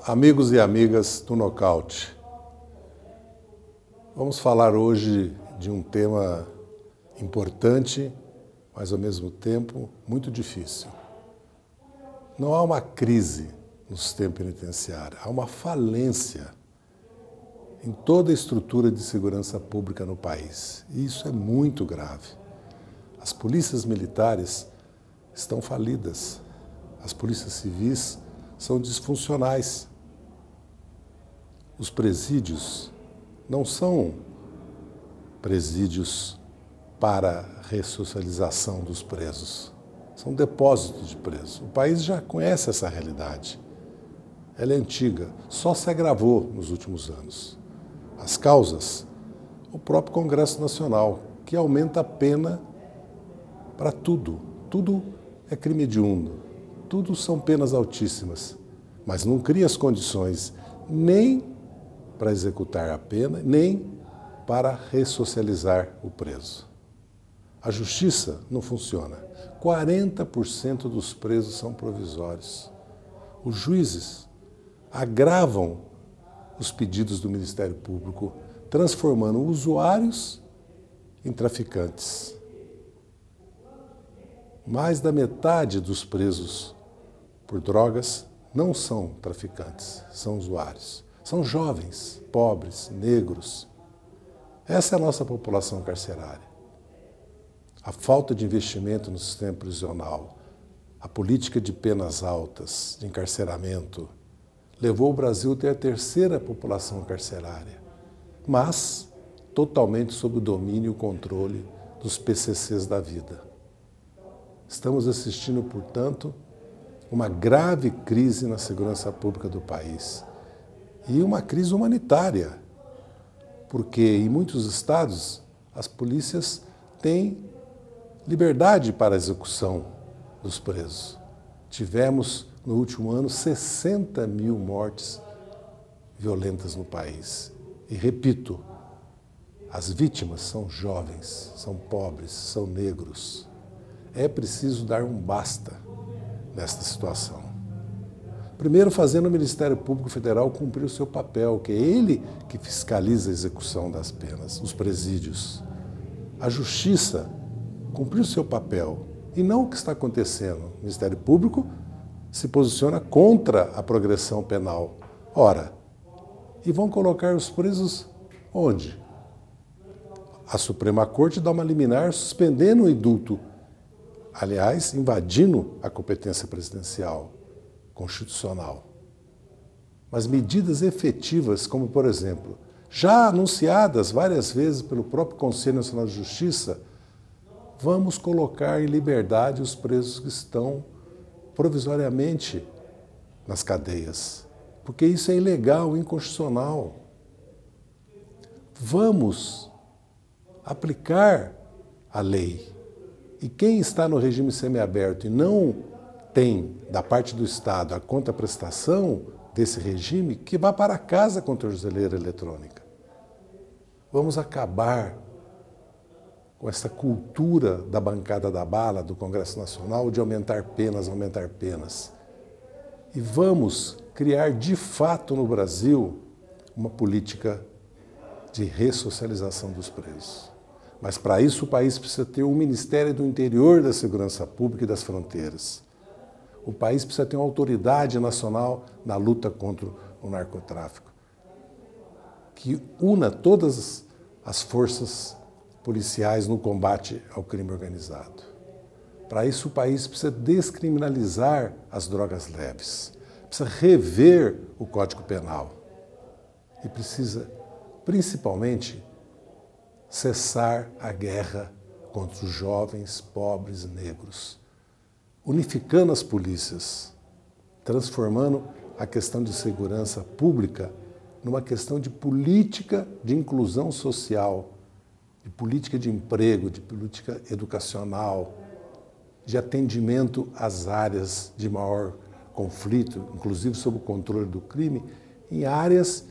Amigos e amigas do Nocaute, vamos falar hoje de um tema importante, mas ao mesmo tempo muito difícil. Não há uma crise no sistema penitenciário, há uma falência em toda a estrutura de segurança pública no país. E isso é muito grave. As polícias militares estão falidas, as polícias civis são disfuncionais. Os presídios não são presídios para ressocialização dos presos, são depósitos de presos. O país já conhece essa realidade. Ela é antiga, só se agravou nos últimos anos. As causas, o próprio Congresso Nacional, que aumenta a pena para tudo. Tudo é crime hediondo, tudo são penas altíssimas, mas não cria as condições nem para executar a pena, nem para ressocializar o preso. A justiça não funciona. 40% dos presos são provisórios. Os juízes agravam os pedidos do Ministério Público, transformando usuários em traficantes. Mais da metade dos presos por drogas não são traficantes, são usuários. São jovens, pobres, negros. Essa é a nossa população carcerária. A falta de investimento no sistema prisional, a política de penas altas, de encarceramento, levou o Brasil a ter a terceira população carcerária, mas totalmente sob o domínio e o controle dos PCCs da vida. Estamos assistindo, portanto, uma grave crise na segurança pública do país. E uma crise humanitária, porque em muitos estados as polícias têm liberdade para a execução dos presos. Tivemos no último ano 60 mil mortes violentas no país. E repito, as vítimas são jovens, são pobres, são negros. É preciso dar um basta nesta situação. Primeiro, fazendo o Ministério Público Federal cumprir o seu papel, que é ele que fiscaliza a execução das penas, os presídios. A Justiça cumprir o seu papel, e não o que está acontecendo. O Ministério Público se posiciona contra a progressão penal. Ora, e vão colocar os presos onde? A Suprema Corte dá uma liminar suspendendo o indulto, aliás, invadindo a competência presidencial, constitucional. Mas medidas efetivas, como, por exemplo, já anunciadas várias vezes pelo próprio Conselho Nacional de Justiça, vamos colocar em liberdade os presos que estão provisoriamente nas cadeias, porque isso é ilegal, inconstitucional. Vamos aplicar a lei. E quem está no regime semiaberto e não tem, da parte do Estado, a contraprestação desse regime, que vá para casa com a tornozeleira eletrônica. Vamos acabar com essa cultura da bancada da bala do Congresso Nacional de aumentar penas. E vamos criar, de fato, no Brasil, uma política de ressocialização dos presos. Mas, para isso, o país precisa ter um Ministério do Interior da Segurança Pública e das Fronteiras. O país precisa ter uma autoridade nacional na luta contra o narcotráfico, que una todas as forças policiais no combate ao crime organizado. Para isso, o país precisa descriminalizar as drogas leves, precisa rever o Código Penal e precisa, principalmente, cessar a guerra contra os jovens, pobres, negros, unificando as polícias, transformando a questão de segurança pública numa questão de política de inclusão social, de política de emprego, de política educacional, de atendimento às áreas de maior conflito, inclusive sob o controle do crime, em áreas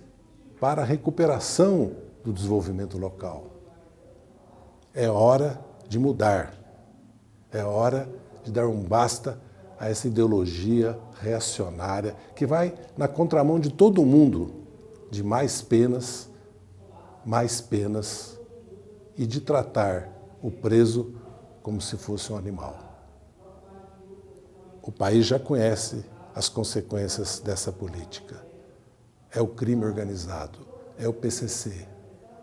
para a recuperação do desenvolvimento local. É hora de mudar, é hora de dar um basta a essa ideologia reacionária que vai na contramão de todo mundo, de mais penas e de tratar o preso como se fosse um animal. O país já conhece as consequências dessa política. É o crime organizado, é o PCC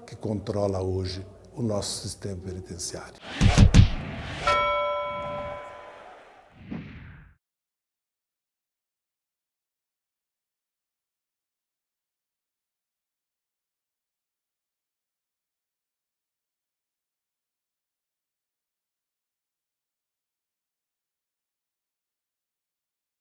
que controla hoje o nosso sistema penitenciário.